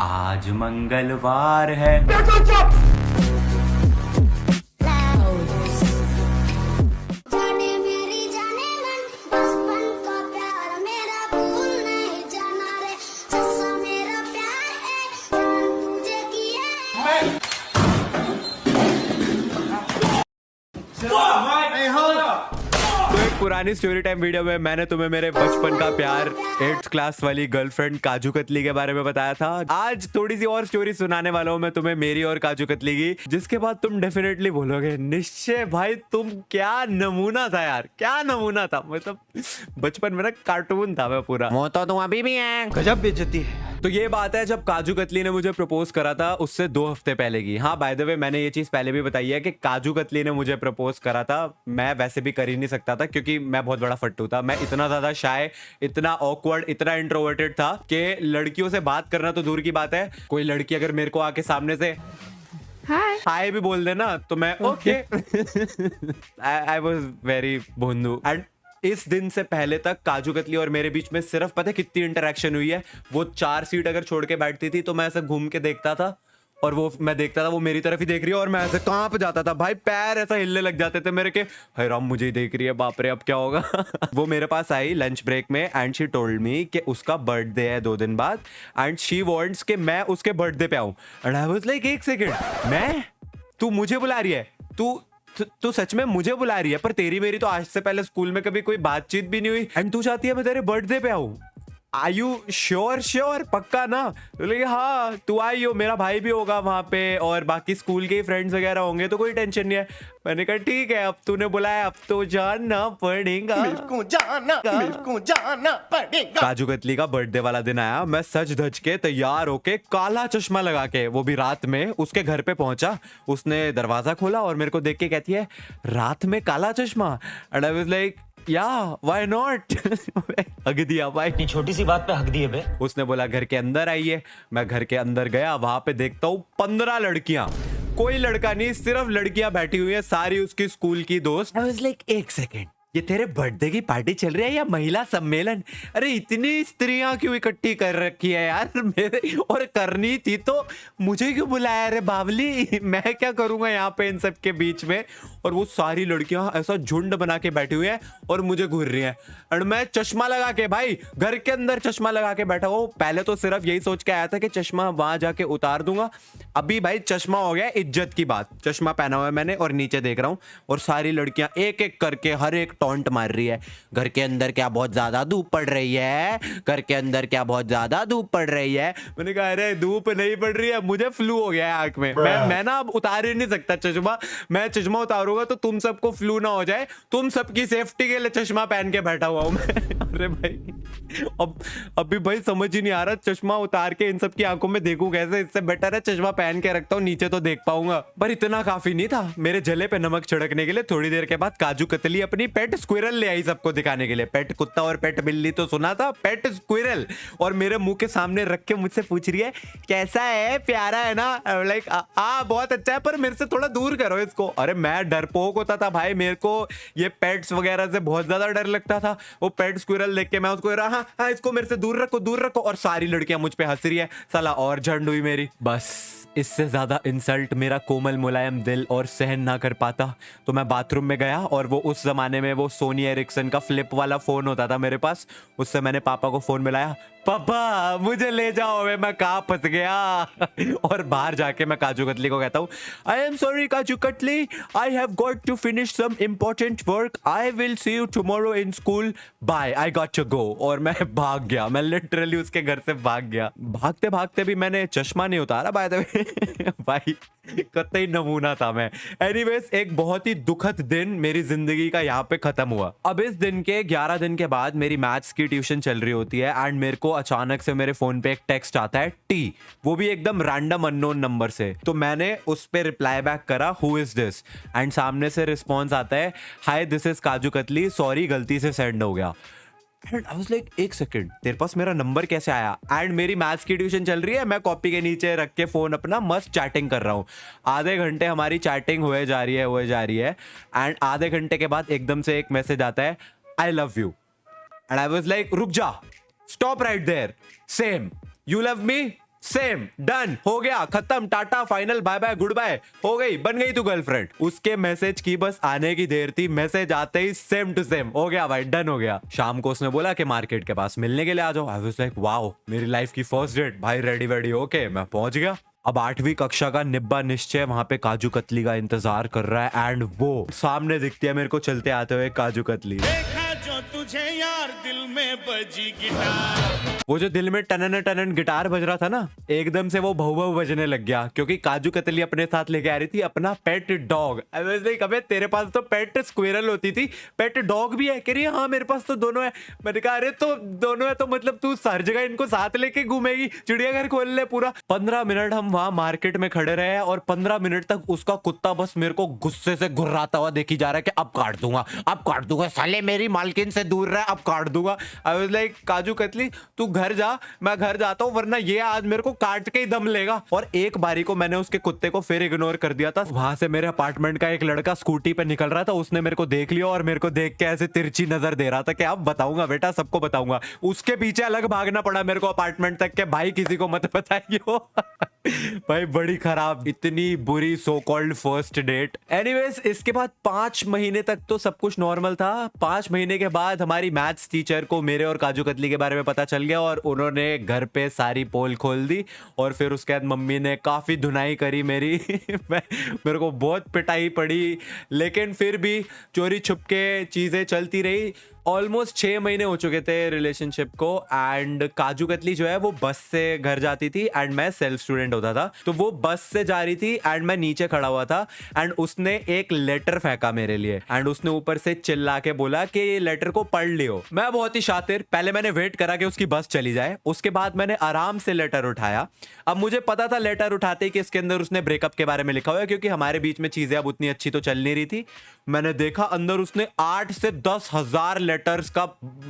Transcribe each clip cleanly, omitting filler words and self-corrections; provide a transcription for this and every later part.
आज मंगलवार है। जाने मेरी जाने मन बचपन का प्यार मेरा भूल नहीं जाना रे सच्चा मेरा प्यार है जान तुझे की है। तो एक पुरानी स्टोरी टाइम वीडियो में मैंने तुम्हें मेरे बचपन का प्यार 8th क्लास वाली गर्लफ्रेंड काजू कतली के बारे में बताया था। आज थोड़ी सी और स्टोरी सुनाने वाला हूँ मैं तुम्हें मेरी और काजू कतली की, जिसके बाद तुम डेफिनेटली बोलोगे निश्चय भाई तुम क्या नमूना था यार, क्या नमूना था। मतलब बचपन में ना कार्टून था मैं पूरा। वो तो तुम अभी भी है। गजब बेइज्जती है। तो ये बात है जब काजू कतली ने मुझे प्रपोज करा था उससे 2 हफ्ते पहले की। हाँ बाय द वे मैंने ये चीज पहले भी बताई है कि काजू कतली ने मुझे प्रपोज करा था। मैं वैसे भी कर ही नहीं सकता था क्योंकि मैं बहुत बड़ा फट्टू था। मैं इतना ज्यादा शाय, इतना ऑकवर्ड, इतना इंट्रोवर्टेड था कि लड़कियों से बात करना तो दूर की बात है, कोई लड़की अगर मेरे को आके सामने से हाय भी बोल देना तो मैं ओके। आई वाज वेरी भोंदू। एंड इस दिन से पहले तक काजू कतली और मेरे बीच में सिर्फ पता है कितनी इंटरेक्शन हुई है। वो 4 सीट अगर छोड़ के बैठती थी तो मैं ऐसे घूम के देखता था और वो मैं देखता था वो मेरी तरफ ही देख रही है और मैं ऐसे कांप जाता था भाई, पैर ऐसा हिलने लग जाते थे मेरे के। हाय राम मुझे ही देख रही है, बाप रे अब क्या होगा। वो मेरे पास आई लंच ब्रेक में एंड शी टोल्ड मी कि उसका बर्थडे है 2 दिन बाद एंड शी वांट्स कि मैं उसके बर्थडे पे आऊं। एंड आई वाज लाइक एक सेकंड, मैं, तू मुझे बुला रही है, तू सच में मुझे बुला रही है? पर तेरी मेरी तो आज से पहले स्कूल में कभी कोई बातचीत भी नहीं हुई एंड तू चाहती है मैं तेरे बर्थडे पे आऊं? आर यू श्योर पक्का ना? बोले हाँ तू आई हो, मेरा भाई भी होगा वहां पे और बाकी स्कूल के फ्रेंड्स वगैरह होंगे तो कोई टेंशन नहीं है। मैंने कहा ठीक है अब तूने बुलाया अब तो जाना पड़ेगा, मेरे को जाना पड़ेगा। काजू कतली का बर्थडे वाला दिन आया, मैं सज धज के तैयार होके काला चश्मा लगा के वो भी रात में उसके घर पे पहुंचा। उसने दरवाजा खोला और मेरे को देख के कहती है रात में काला चश्मा? एंड आई वाज लाइक या व्हाई नॉट। हक दिया भाई, इतनी छोटी सी बात पे हक दिए बे। उसने बोला घर के अंदर आइए। मैं घर के अंदर गया, वहां पे देखता हूँ 15 लड़कियां, कोई लड़का नहीं, सिर्फ लड़कियां बैठी हुई है, सारी उसकी स्कूल की दोस्त। आई वाज लाइक एक सेकेंड, ये तेरे बर्थडे की पार्टी चल रही है या महिला सम्मेलन? अरे इतनी स्त्रियां क्यों इकट्ठी कर रखी है यार मेरे, और करनी थी तो मुझे क्यों बुलाया रे बावली? मैं क्या करूंगा यहाँ पे इन सब के बीच में? और वो सारी लड़कियां ऐसा झुंड बना के बैठी हुई है और मुझे घूर रही है और मैं चश्मा लगा के भाई घर के अंदर चश्मा लगा के बैठा हूँ। पहले तो सिर्फ यही सोच के आया था कि चश्मा वहां जाके उतार दूंगा, अभी भाई चश्मा हो गया इज्जत की बात। चश्मा पहना हुआ है मैंने और नीचे देख रहा हूँ और सारी लड़कियां एक एक करके हर एक टॉन्ट मार रही है। घर के अंदर क्या बहुत ज्यादा धूप पड़ रही है, घर के अंदर क्या बहुत ज्यादा धूप पड़ रही है। मैंने कहा अरे धूप नहीं पड़ रही है, मुझे फ्लू हो गया है आंख में, मैं ना अब उतार ही नहीं सकता चश्मा। मैं चश्मा उतारूंगा तो तुम सबको फ्लू ना हो जाए, तुम सबकी सेफ्टी के लिए चश्मा पहन के बैठा हुआ हूं मैं। अरे भाई अभी भाई समझ ही नहीं आ रहा चश्मा उतार के इन सब की आंखों में देखूं कैसे। इससे बेटर है चश्मा पहन के रखता हूं, नीचे तो देख पाऊंगा। पर इतना काफी नहीं था, मेरे जले पे नमक छिड़कने के लिए थोड़ी देर के बाद काजू कतली अपनी पेट स्क्विरल ले आई सबको दिखाने के लिए। पेट कुत्ता और पेट बिल्ली तो सुना था, पेट स्क्विरल। और मेरे मुंह के सामने रख के मुझसे पूछ रही है कैसा है, प्यारा है ना? लाइक बहुत अच्छा है पर मेरे से थोड़ा दूर करो इसको। अरे मैं डरपोक होता था भाई, मेरे को ये पेट्स वगैरह से बहुत ज्यादा डर लगता था। वो पेट स्क्विरल देख के मैं उसको हाँ इसको मेरे से दूर रखो। और सारी लड़कियां मुझ पे हंस रही है, साला और झंड हुई मेरी। बस इससे ज्यादा इंसल्ट मेरा कोमल मुलायम दिल और सहन ना कर पाता। तो मैं बाथरूम में गया और वो उस जमाने में वो सोनी एरिक्सन का फ्लिप वाला फोन होता था मेरे पास, उससे मैंने पापा को फोन मिलाया, पापा मुझे ले जाओ, मैं कहाँ फंस गया। और बाहर जाके मैं काजू कतली को कहता हूँ आई am sorry kaju katli, I have got to finish some important work, I will see you tomorrow in school, bye, I got to go. और मैं भाग गया, मैं लिटरली उसके घर से भाग गया। भागते भागते भी मैंने चश्मा नहीं उतारा बाय द वे। भाई कतई नमूना था मैं। एनीवेज एक बहुत ही दुखद दिन मेरी जिंदगी का यहाँ पे खत्म हुआ। अब इस दिन के 11 दिन के बाद मेरी मैथ्स की ट्यूशन चल रही होती है एंड मेरे को अचानक से मेरे फोन पे एक टेक्स्ट आता है टी, वो भी एकदम रैंडम अननोन नंबर से। तो मैंने उस पे रिप्लाई बैक करा हु इज दिस, एंड सामने से रिस्पॉन्स आता है hi this is kaju katli, sorry गलती से सेंड हो गया। एंड आई वाज लाइक एक सेकंड तेरे पास मेरा नंबर कैसे आया? एंड मेरी मैथ्स की ट्यूशन चल रही है, मैं कॉपी के नीचे रख के फोन अपना मस्त चैटिंग कर रहा हूँ। आधे घंटे हमारी चैटिंग हुए जा रही है एंड आधे घंटे के बाद एकदम से एक मैसेज आता है I love you. And I was like रुक जा, stop right there, same, you love me, same, done, हो गया, खत्म, tata, final, bye bye, good bye, हो गई, बन गई तू गर्लफ्रेंड। उसके मैसेज की बस आने की देर थी, मैसेज आते ही सेम टू सेम हो गया भाई, डन हो गया। शाम को उसने बोला कि मार्केट के पास मिलने के लिए आ जाओ। आई वाज लाइक वाओ, मेरी लाइफ की फर्स्ट डेट भाई, रेडी वेडी ओके, मैं पहुंच गया। अब 8वीं कक्षा का निब्बा निश्चय वहां पे काजू कतली का इंतजार कर रहा है एंड वो सामने दिखती है मेरे को चलते आते हुए काजू कतली। देखा जो तुझे यार दिल में बजी गिटार। वो जो दिल में टनन टनन गिटार बज रहा था ना, एकदम से वो भौ भौ बजने लग गया क्योंकि काजू कतली अपने साथ लेके आ रही थी अपना pet dog. I was like अबे तेरे पास तो पेट स्क्विरल होती थी, पेट डॉग भी है? कह रही है हाँ मेरे पास तो दोनों है। मैंने कहा अरे तो दोनों है तो मतलब तू हर जगह इनको साथ लेके घूमेगी, चिड़ियाघर खोल ले पूरा। 15 मिनट हम वहां मार्केट में खड़े रहे और 15 मिनट तक उसका कुत्ता बस मेरे को गुस्से से घुर्राता हुआ देखी जा रहा है कि अब काट दूंगा, अब काट दूंगा, साले मेरी मालकिन से दूर रहा, अब काट दूंगा। आई वाज लाइक काजू कतली तू घर जा, मैं घर जाता हूँ, वरना ये आज मेरे को काट के ही दम लेगा। और एक बारी को मैंने उसके कुत्ते को फिर इग्नोर कर दिया था। वहां से मेरे अपार्टमेंट का एक लड़का स्कूटी पे निकल रहा था, उसने मेरे को देख लिया और मेरे को देख के ऐसे तिरछी नजर दे रहा था कि अब बताऊंगा बेटा, सबको बताऊंगा। उसके पीछे अलग भागना पड़ा मेरे को अपार्टमेंट तक के भाई किसी को मत बताइयो। भाई बड़ी खराब, इतनी बुरी so called first date. Anyways इसके बाद 5 महीने तक तो सब कुछ नॉर्मल था। 5 महीने के बाद हमारी मैथ्स टीचर को मेरे और काजू कतली के बारे में पता चल गया और उन्होंने घर पे सारी पोल खोल दी और फिर उसके बाद मम्मी ने काफी धुनाई करी मेरी। मेरे को बहुत पिटाई पड़ी, लेकिन फिर भी चोरी छुप के चीजें चलती रही। ऑलमोस्ट 6 महीने हो चुके थे रिलेशनशिप को एंड काजू कतली जो है वो बस से घर जाती थी एंड मैं सेल्फ स्टूडेंट होता था। तो वो बस से जा रही थी एंड मैं नीचे खड़ा हुआ था एंड उसने एक लेटर फेंका मेरे लिए एंड उसने ऊपर से चिल्ला के बोला कि ये लेटर को पढ़ लियो। मैं बहुत ही शातिर, पहले मैंने वेट करा कि उसकी बस चली जाए, उसके बाद मैंने आराम से लेटर उठाया। अब मुझे पता था लेटर उठाते कि इसके अंदर उसने ब्रेकअप के बारे में लिखा हुआ है क्योंकि हमारे बीच में चीजें अब उतनी अच्छी तो चल नहीं रही थी। मैंने देखा अंदर उसने 8 से 10 हजार लेटर्स का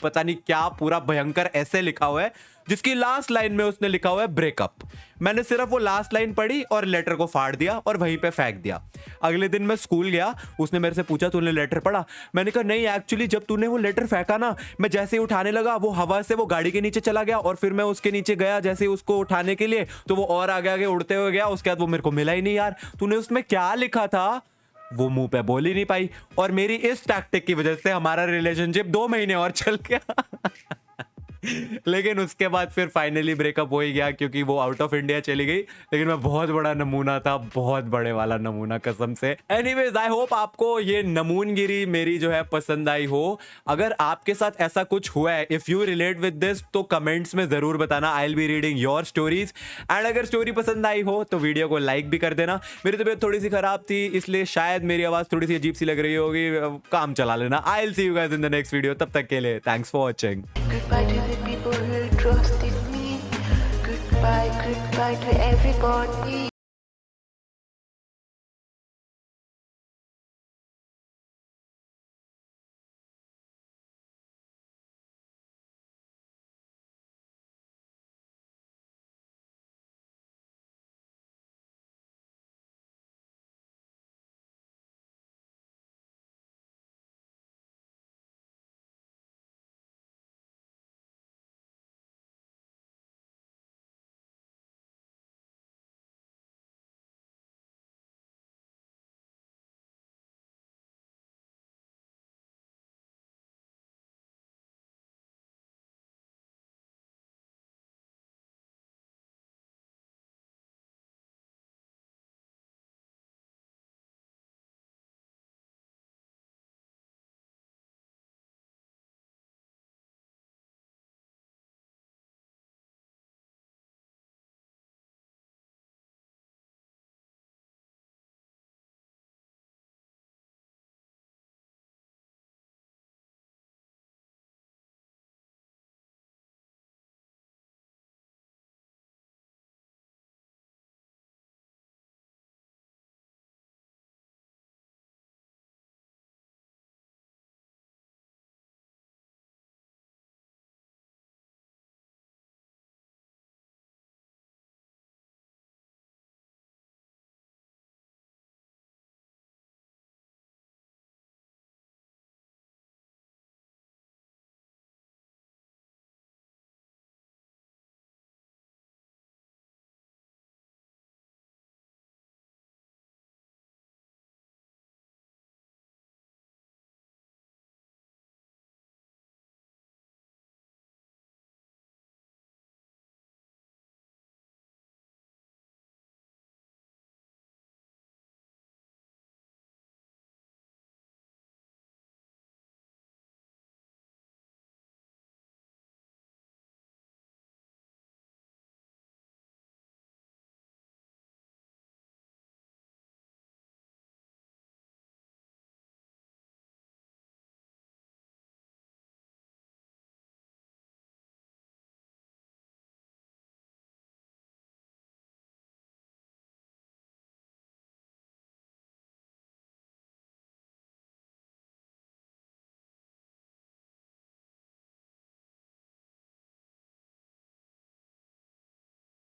पता नहीं क्या पूरा भयंकर ऐसे लिखा हुआ है जिसकी लास्ट लाइन में उसने लिखा हुआ है ब्रेकअप। मैंने सिर्फ वो लास्ट लाइन पढ़ी और लेटर को फाड़ दिया और वहीं पे फेंक दिया। अगले दिन मैं स्कूल गया, उसने मेरे से पूछा तूने लेटर पढ़ा? मैंने कहा नहीं, एक्चुअली जब तूने वो लेटर फेंका ना, मैं जैसे ही उठाने लगा वो हवा से वो गाड़ी के नीचे चला गया और फिर मैं उसके नीचे गया जैसे ही उसको उठाने के लिए तो वो और आगे आगे उड़ते हुए गया। उसके बाद वो मेरे को मिला ही नहीं। यार तूने उसमें क्या लिखा था? वो मुंह पे बोल ही नहीं पाई और मेरी इस टैक्टिक की वजह से हमारा रिलेशनशिप 2 महीने और चल गया। लेकिन उसके बाद फिर फाइनली ब्रेकअप हो ही गया क्योंकि वो आउट ऑफ इंडिया चली गई। लेकिन मैं बहुत बड़ा नमूना था, बहुत बड़े वाला नमूना कसम से। एनीवेज आई होप आपको ये नमूनगिरी मेरी जो है पसंद आई हो। अगर आपके साथ ऐसा कुछ हुआ है, if you relate with this, तो कमेंट्स में जरूर बताना। I will be reading your stories and अगर स्टोरी पसंद आई हो तो वीडियो को लाइक भी कर देना। मेरी तबीयत थोड़ी सी खराब थी इसलिए शायद मेरी आवाज थोड़ी सी अजीब सी लग रही होगी, काम चला लेना। आई will see you guys in the next video. तब तक के लिए thanks for watching. Goodbye to the people who trusted me. Goodbye to everybody.